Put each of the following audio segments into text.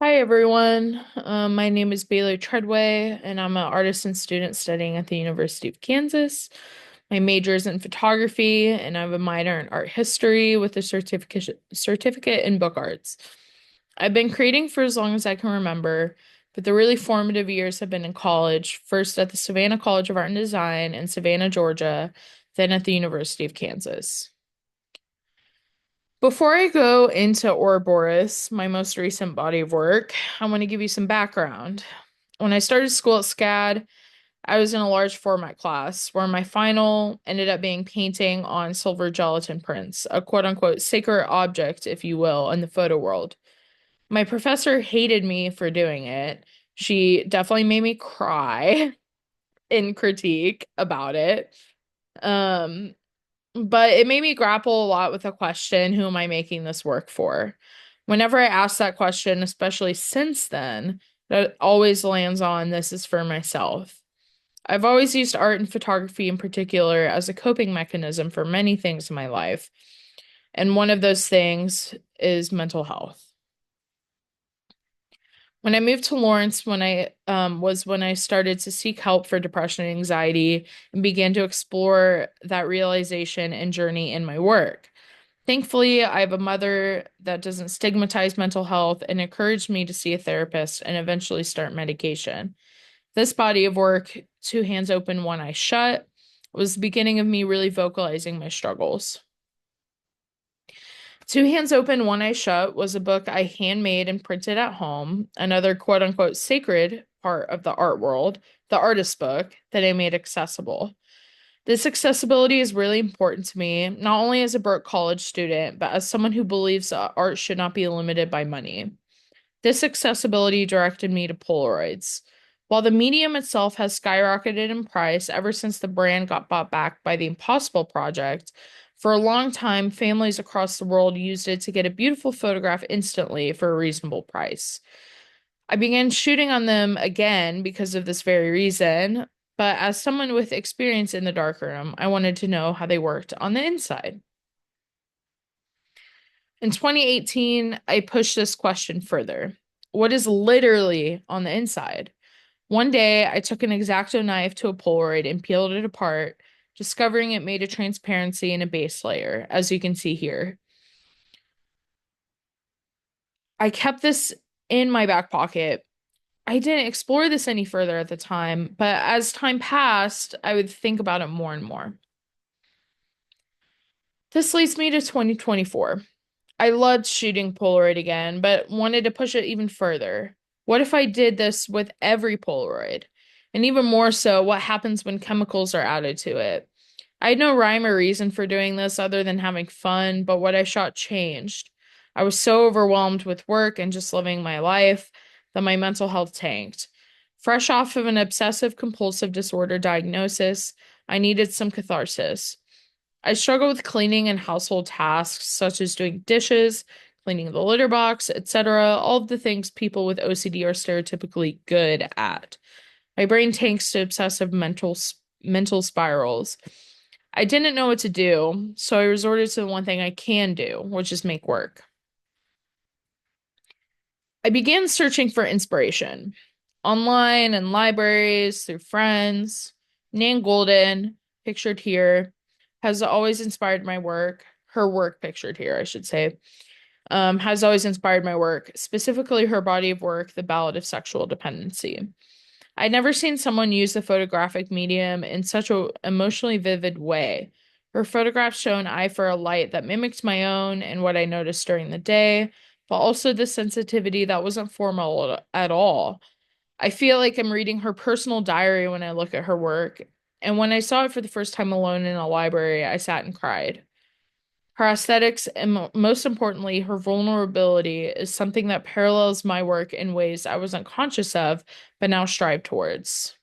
Hi everyone. My name is Bailey Treadway, and I'm an artist and student studying at the University of Kansas. My major is in photography, and I have a minor in art history with a certificate in book arts. I've been creating for as long as I can remember, but the really formative years have been in college, first at the Savannah College of Art and Design in Savannah, Georgia, then at the University of Kansas. Before I go into Ouroboros, my most recent body of work, I want to give you some background. When I started school at SCAD, I was in a large format class where my final ended up being painting on silver gelatin prints, a quote unquote sacred object, if you will, in the photo world. My professor hated me for doing it. She definitely made me cry in critique about it. Um, but it made me grapple a lot with the question, who am I making this work for? Whenever I ask that question, especially since then, that always lands on this is for myself. I've always used art and photography in particular as a coping mechanism for many things in my life. And one of those things is mental health. When I moved to Lawrence, when I started to seek help for depression and anxiety and began to explore that realization and journey in my work. Thankfully, I have a mother that doesn't stigmatize mental health and encouraged me to see a therapist and eventually start medication. This body of work, Two Hands Open, One Eye Shut, was the beginning of me really vocalizing my struggles. Two Hands Open, One Eye Shut was a book I handmade and printed at home, another quote unquote sacred part of the art world, the artist book that I made accessible. This accessibility is really important to me, not only as a Burke College student, but as someone who believes that art should not be limited by money. This accessibility directed me to Polaroids. While the medium itself has skyrocketed in price ever since the brand got bought back by the Impossible Project, for a long time, families across the world used it to get a beautiful photograph instantly for a reasonable price. I began shooting on them again because of this very reason, but as someone with experience in the darkroom, I wanted to know how they worked on the inside. In 2018, I pushed this question further. What is literally on the inside? One day, I took an X-Acto knife to a Polaroid and peeled it apart, discovering it made a transparency and a base layer, as you can see here. I kept this in my back pocket. I didn't explore this any further at the time, but as time passed, I would think about it more and more. This leads me to 2024. I loved shooting Polaroid again, but wanted to push it even further. What if I did this with every Polaroid? And even more so, what happens when chemicals are added to it? I had no rhyme or reason for doing this other than having fun, but what I shot changed. I was so overwhelmed with work and just living my life that my mental health tanked. Fresh off of an obsessive compulsive disorder diagnosis, I needed some catharsis. I struggle with cleaning and household tasks such as doing dishes, cleaning the litter box, etc., all of the things people with OCD are stereotypically good at. My brain tanks to obsessive mental spirals. I didn't know what to do, so I resorted to the one thing I can do, which is make work. I began searching for inspiration online and libraries, through friends. Nan Golden, pictured here, has always inspired my work. Her work, pictured here, I should say, has always inspired my work, specifically her body of work, The Ballad of Sexual Dependency. I'd never seen someone use the photographic medium in such an emotionally vivid way. Her photographs show an eye for a light that mimicked my own and what I noticed during the day, but also the sensitivity that wasn't formal at all. I feel like I'm reading her personal diary when I look at her work, and when I saw it for the first time alone in a library, I sat and cried. Her aesthetics and most importantly, her vulnerability is something that parallels my work in ways I wasn't conscious of, but now strive towards.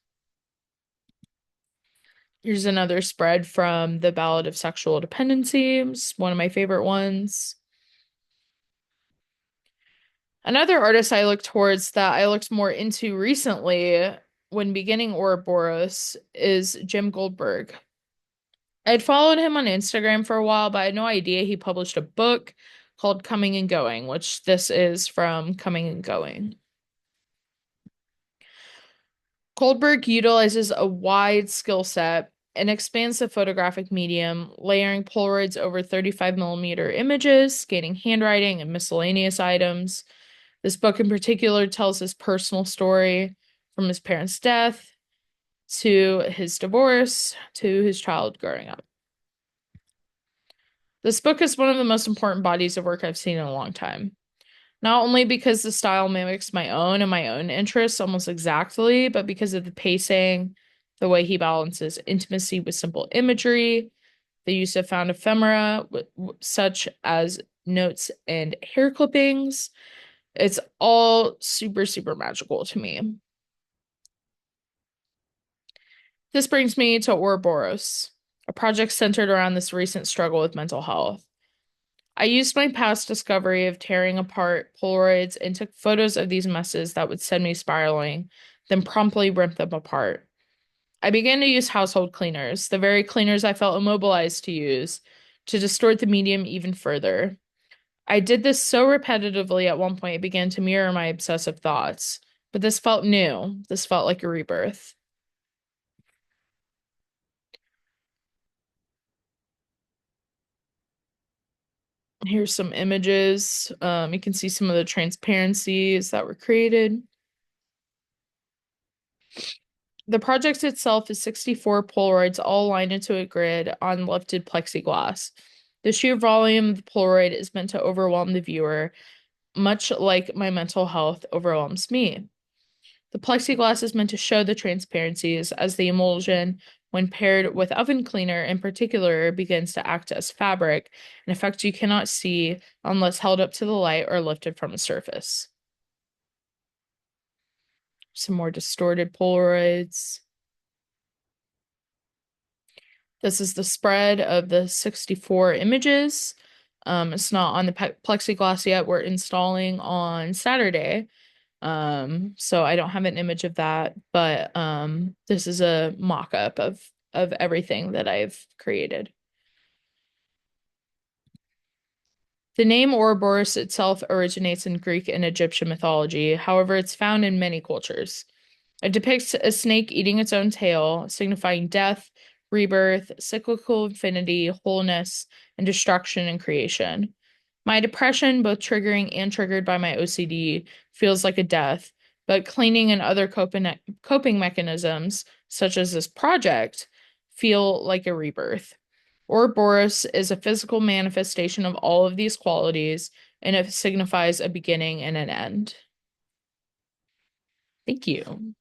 Here's another spread from The Ballad of Sexual Dependency, it's one of my favorite ones. Another artist I look towards that I looked more into recently when beginning Ouroboros is Jim Goldberg. I'd followed him on Instagram for a while, but I had no idea he published a book called Coming and Going, which this is from Coming and Going. Goldberg utilizes a wide skill set and expands the photographic medium, layering Polaroids over 35 millimeter images, scanning handwriting and miscellaneous items. This book in particular tells his personal story from his parents' death to his divorce to his child growing up. This book is one of the most important bodies of work I've seen in a long time. Not only because the style mimics my own and my own interests almost exactly, but because of the pacing, the way he balances intimacy with simple imagery, the use of found ephemera, such as notes and hair clippings. It's all super, super magical to me. This brings me to Ouroboros, a project centered around this recent struggle with mental health. I used my past discovery of tearing apart Polaroids and took photos of these messes that would send me spiraling, then promptly ripped them apart. I began to use household cleaners, the very cleaners I felt immobilized to use, to distort the medium even further. I did this so repetitively at one point it began to mirror my obsessive thoughts. But this felt new. This felt like a rebirth. Here's some images. You can see some of the transparencies that were created. The project itself is 64 Polaroids all lined into a grid on lifted plexiglass. The sheer volume of the Polaroid is meant to overwhelm the viewer, much like my mental health overwhelms me. The plexiglass is meant to show the transparencies as the emulsion, when paired with oven cleaner in particular, begins to act as fabric, an effect you cannot see unless held up to the light or lifted from a surface. Some more distorted Polaroids. This is the spread of the 64 images. It's not on the plexiglass yet. We're installing on Saturday. So I don't have an image of that, but this is a mock-up of everything that I've created. The name Ouroboros itself originates in Greek and Egyptian mythology. However, it's found in many cultures. It depicts a snake eating its own tail, signifying death, rebirth, cyclical infinity, wholeness, and destruction and creation. My depression, both triggering and triggered by my OCD, feels like a death, but cleaning and other coping mechanisms, such as this project, feel like a rebirth. Ouroboros is a physical manifestation of all of these qualities, and it signifies a beginning and an end. Thank you.